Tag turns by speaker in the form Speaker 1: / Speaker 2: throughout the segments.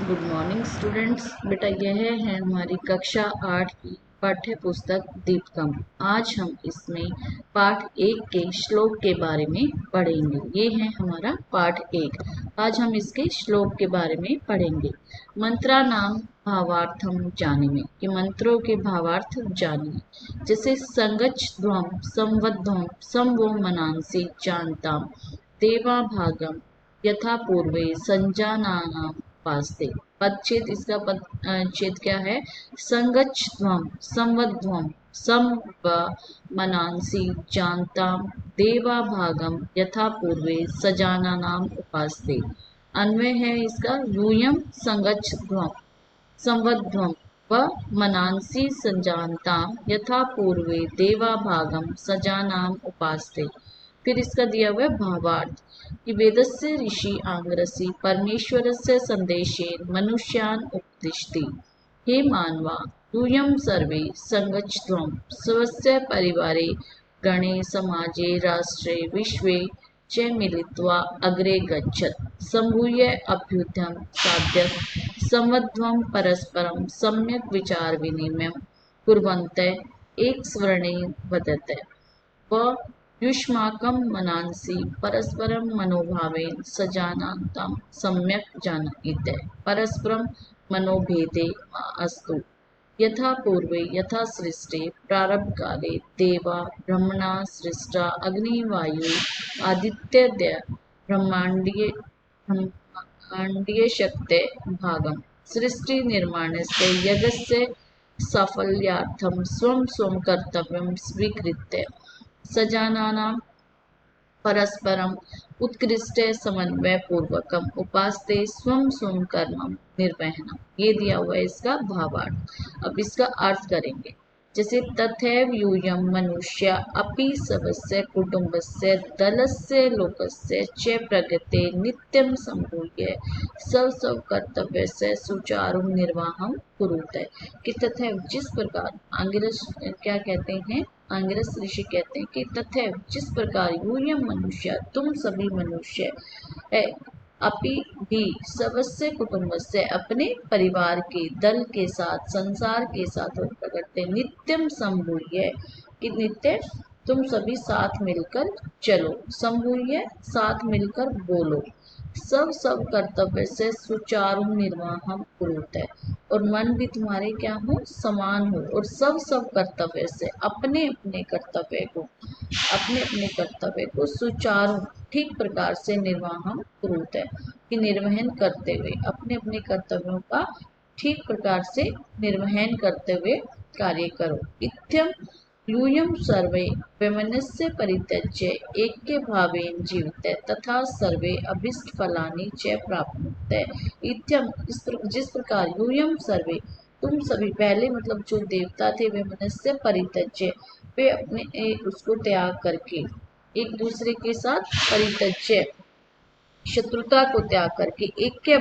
Speaker 1: Good morning students. बेटा यह है हमारी कक्षा 8 की पाठ्य पुस्तक दीपकम। आज हम इसमें पाठ 1 के श्लोक के बारे में पढ़ेंगे। ये है हमारा पाठ 1। आज हम इसके श्लोक के बारे में पढ़ेंगे। मंत्रा नाम भावार्थम जानिमे, कि मंत्रों के भावार्थ जानिए। जैसे संगच्छध्वम संवध्वम संवो मनांसि जानताम देवा भागम यथा पूर्वे संजानानाम उपास्ते। पदच्छेद, इसका पदच्छेद क्या है? संगच्छध्वम संवध्वम मनांसि जानताम देवा भागम यथा पूर्वे सजानानाम उपास्ते। अन्वय है इसका यूयम संगच्छध्वम संवध्वम व मनांसि संजानताम यथा पूर्वे देवा भागम सजानाम उपास्ते। फिर इसका दिया हुआ है भावार्थ कि वेदस्य ऋषि आंग्रसि परमेश्वरस्य संदेशेन मनुष्यान् उपदिशति। हे मानवा, यूयं सर्वे संगच्छध्वं स्वस्य परिवारे गणे समाजे राष्ट्रे विश्वे च मिलित्वा अग्रे गच्छत्। सम्भूय अभ्युदयं साध्यत् संवध्वं परस्परं सम्यक् विचार विनिमयं कुर्वन्तः एकस्वरणे वदतः। व युष्माकं मनांसि परस्परं मनोभावेन सजानान्तां सम्यक् जानयितः। परस्परं मनोभेदे मा अस्तु। यथा पूर्वे यथा सृष्टे प्रारब्धकाले देवा ब्रह्मणा सृष्टा अग्निवायु आदित्यादय ब्रह्माण्डीयशक्ते भागं सृष्टि निर्माणस्य यज्ञस्य साफल्यार्थं स्वं स्वं कर्तव्यं स्वीकृत्य सजानानां परस्परम उत्कृष्ट समन्वय पूर्वकम उपास्ते स्वं स्वं कर्म निर्वहनम। ये दिया हुआ है इसका भावार्थ। अब इसका अर्थ करेंगे। जैसे तथैव यूयं मनुष्य अपि स्वस्य कुटुम्बस्य दलस्य लोकस्य च प्रगते नित्यं सम्भूय स्व कर्तव्यस्य सुचारु निर्वाहं कुरुते। कि तथैव, जिस प्रकार, आंगिरस क्या कहते हैं? आंगिरस ऋषि कहते हैं कि तथैव, जिस प्रकार यूयं मनुष्य, तुम सभी मनुष्य अपि भी स्वस्य कुटुंब से, अपने परिवार के दल के साथ, संसार के साथ प्रगटे नित्यम संभूय, कि नित्य तुम सभी साथ मिलकर चलो। संभूय साथ मिलकर बोलो। सब कर्तव्य से सुचारु निर्वाह कुरुते, और मन भी तुम्हारे क्या हो? समान हो। और सब कर्तव्य से अपने अपने कर्तव्य को सुचारु ठीक प्रकार से निर्वाह कुरुते, कि निर्वहन करते हुए, अपने अपने कर्तव्यों का ठीक प्रकार से निर्वहन करते हुए कार्य करो। इत्यम यूयं सर्वे वैमनस्य परित्यज्य ऐक्य भावेन जीवते तथा सर्वे अभीष्ट फलानि च प्राप्नुते। इत्यम, जिस प्रकार यूयं सर्वे, तुम सभी, पहले मतलब जो देवता थे वे मनुष्य परित्यज्य, वे अपने उसको त्याग करके, एक दूसरे के साथ परित्यज्य, शत्रुता को त्याग करके, ऐक्य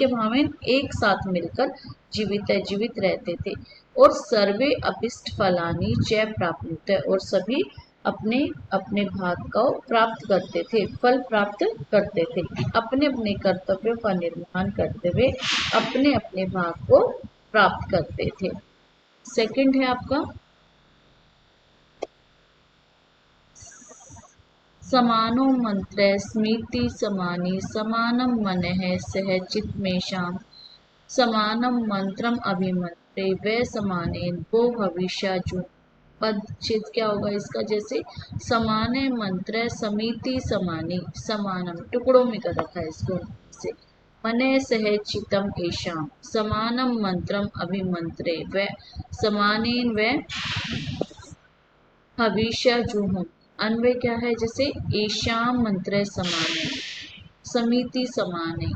Speaker 1: भावेन एक साथ मिलकर जीवित रहते थे। और सर्वे अभिष्ट फलानि च प्राप्नुते, और सभी अपने अपने भाग को प्राप्त करते थे, फल प्राप्त करते थे। अपने अपने कर्तव्यों का निर्वहन करते हुए अपने अपने भाग को प्राप्त करते थे। सेकंड है आपका समानो मंत्र स्मृति समानी समानम मनः सह चित्तमेषां समानम मंत्रम अभिमंत्रे वे समानेन वो भविष्याजु। पदच्छेद क्या होगा इसका? जैसे समाने मंत्र समिति समानी, समानम टुकड़ों में कर रखा है इसको से, मने सह चितम एषाम समानम मंत्रम अभिमंत्रे वे समानेन वे भविष्याजुः। अन्वय क्या है? जैसे एषाम मंत्र समाने समिति समाने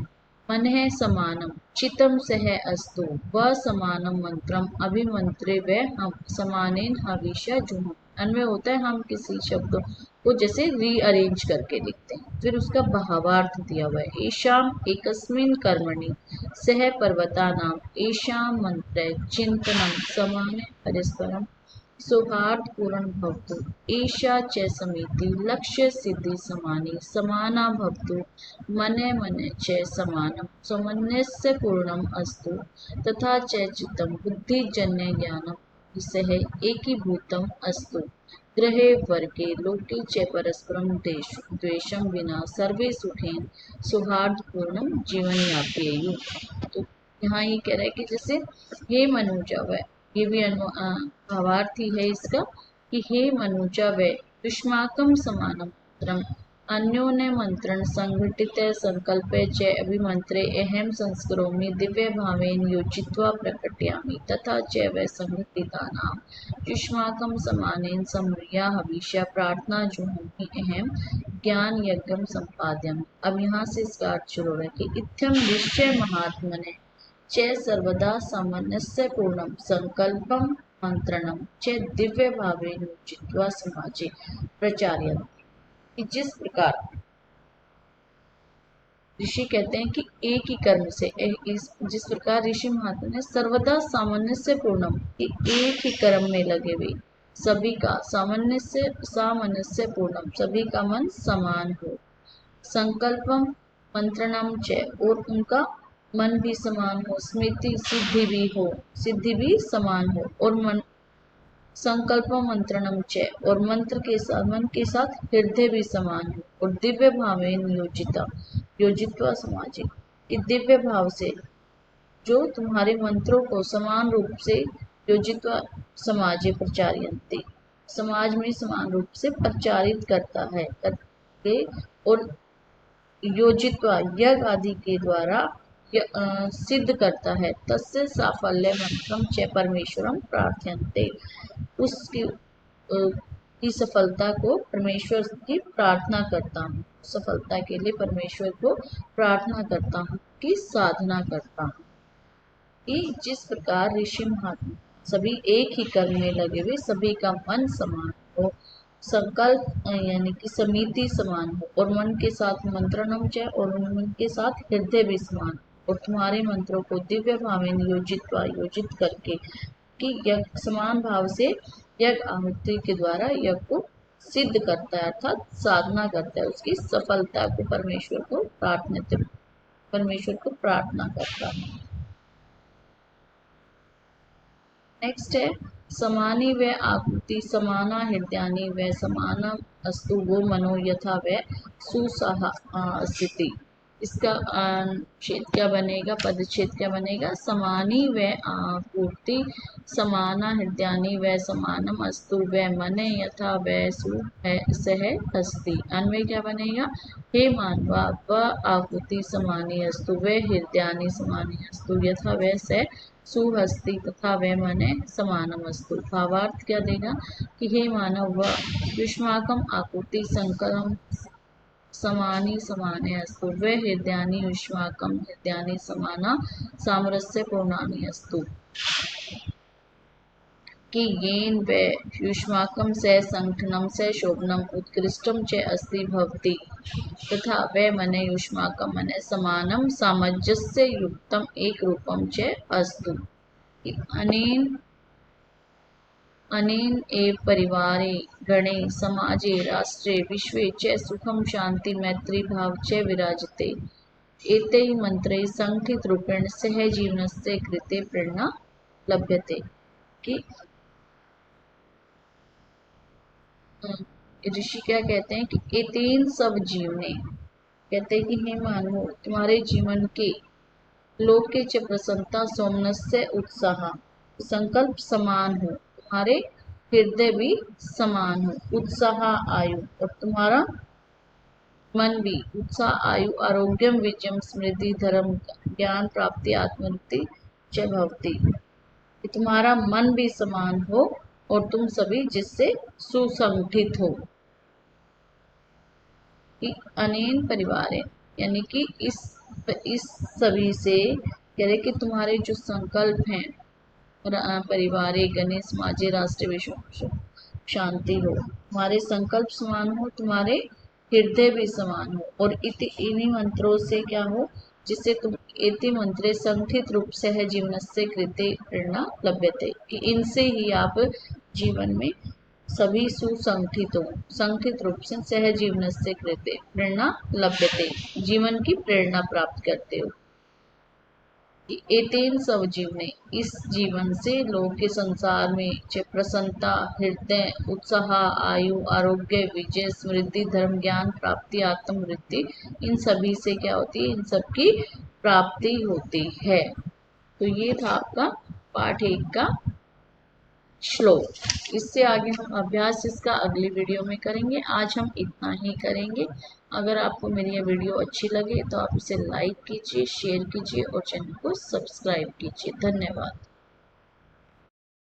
Speaker 1: मनः समानम चितम सह अस्तु व समानम मंत्रम अभिमंत्रे व हम समानेन हविष्याजुः। अन्वय होता है हम किसी शब्दों को जैसे रीअरेंज करके लिखते हैं। फिर उसका भावार्थ दिया हुआ है। एषाम एकस्मिन् कर्मणि सह पर्वतानाम एषाम मंत्र चिंतनम समाने परस्परम सौहार्दपूर्ण भवतु ईशा च समिति लक्ष्य सिद्धि समानी समाना भवतु मने मने च समानम समन्वयस्य पूर्णम अस्तु तथा च चित्तम बुद्धिजन्य ज्ञानम सह एकीभूतम अस्तु गृहे वर्गे लोके च परस्परं द्वेषं विना सर्वे सुखेन सौहार्दपूर्णम जीवन यापयेयुः। तो यहाँ ये कह रहा है कि जैसे हे मनुजा वै, ये भी भावार्थी है इसका कि हे मनुजा वै युष्माकं समानं मंत्रम अन्योन्य मंत्रण संघटित संकल्पे च अभिमंत्रे अहम संस्करोमि दिव्य भावेन योजित्वा प्रकटयामि तथा च वै संघटितानां युष्माकं समानेन समूया हविष्या प्रार्थना जुहोमि अहम ज्ञान यज्ञम संपाद्यम। अब यहाँ से इसका अर्थ शुरू है कि इत्थम निश्चय महात्मने च सर्वदा सामन्यस्य पूर्णम संकल्पम मंत्रणम च दिव्य भावेन योजित्वा समाजे प्रचार्यन्ते। कि जिस प्रकार ऋषि कहते हैं कि एक ही कर्म से जिस प्रकार ऋषि महात्मा ने सर्वदा सामान्य से पूर्णम कि एक ही कर्म में लगे हुए सभी का सामंजस्य पूर्णम सभी का मन समान हो संकल्पम मंत्रणम च और उनका मन भी समान हो स्मृति सिद्धि भी समान हो और मन संकल्प मंत्रणम च और मंत्र के साथ मन के साथ हृदय भी समान हो और दिव्य भावेन योजित्वा समाजे कि दिव्य भाव से जो तुम्हारे मंत्रों को समान रूप से योजित्वा समाजे प्रचार्यन्ते समाज में समान रूप से प्रचारित करता है करके और योजित्वा यज्ञ आदि के द्वारा सिद्ध करता है तस्य साफल्य मंत्रम च परमेश्वरम प्रार्थयन्ते उसकी की सफलता को परमेश्वर की प्रार्थना करता हूँ सफलता के लिए परमेश्वर को प्रार्थना करता हूँ कि साधना करता हूँ कि जिस प्रकार ऋषि महात्मा सभी एक ही कर्म में लगे हुए सभी का मन समान हो संकल्प यानी कि समिति समान हो और मन के साथ मंत्रणम च और मन के साथ हृदय भी समान और तुम्हारे मंत्रों को दिव्य भावेन योजित करके कि समान भाव से यज्ञ आहुति के द्वारा यज्ञ को सिद्ध करता है अर्थात साधना करता है उसकी सफलता को परमेश्वर को प्रार्थना करता है। नेक्स्ट है समानी व आकृति समाना हृदयानि व समाना अस्तु वो मनो यथा व सुसहा स्थिति। इसका छेद क्या बनेगा पदच्छेद क्या बनेगा समानी व आपूर्ति समाना हृदयानि व समानम अस्तु व मने यथा व सह अस्ति। अन्वय क्या बनेगा हे मानवा व आकृति समानी अस्तु व हृदयानि समानी अस्तु यथा व सह सुहस्ति तथा व मने समानमस्तु। भावार्थ क्या देगा कि हे मानव व युष्माकम आकृति संकलम समानी समाने अस्तु व हृदयानि युष्माकम हृदयानि समाना सामरस्य पूर्णानि अस्तु कि येन व युष्माकम से संगठनम से शोभनम उत्कृष्टम च अस्ति भवति तथा व मने युष्माकम मने समानम सामंजस्य युक्तम एक रूपम च अस्तु। अनेन एव परिवारे गणे समाजे राष्ट्रे विश्वे च सुखम शांति मैत्री भाव च विराजते एतैः मंत्रैः संगठित रूपेण सह जीवनस्य कृते प्रेरणा लभ्यते। कि ऋषि क्या कहते हैं कि एतेन सब जीवने कहते हैं कि हे मानव तुम्हारे जीवन के लोके च प्रसन्नता सोमनस्य उत्साह संकल्प समान हो तुम्हारे हृदय भी समान हो उत्साह आयु और तुम्हारा मन भी उत्साह आयु आरोग्यम विजयम समृद्धि धर्म ज्ञान प्राप्ति आत्मवृत्ति च भवति। तुम्हारा मन भी समान हो और तुम सभी जिससे सुसंगठित हो। अनेन परिवार यानी कि इस सभी से कह रहे कि तुम्हारे जो संकल्प हैं परिवारे गणे समाजे राष्ट्र विश्व शांति हो तुम्हारे संकल्प समान हो तुम्हारे हृदय भी समान हो और इन्हीं मंत्रों से क्या हो जिससे तुम एति मंत्रे संगठित रूप से जीवनस्य कृते प्रेरणा लभ्यते, कि इनसे ही आप जीवन में सभी सुसंगठितों संगठित रूप से सहजीवनस्य कृते प्रेरणा लभ्यते, जीवन की प्रेरणा प्राप्त करते हो। एतेन सब जीवने, इस जीवन से लोग के संसार में प्रसन्नता, हृदय उत्साह, आयु, आरोग्य, विजय, समृद्धि, धर्म, ज्ञान प्राप्ति, आत्मवृद्धि, इन सभी से क्या होती है, इन सब की प्राप्ति होती है। तो ये था आपका पाठ 1 का श्लोक। इससे आगे हम अभ्यास इसका अगली वीडियो में करेंगे। आज हम इतना ही करेंगे। अगर आपको मेरी ये वीडियो अच्छी लगे तो आप इसे लाइक कीजिए, शेयर कीजिए और चैनल को सब्सक्राइब कीजिए। धन्यवाद।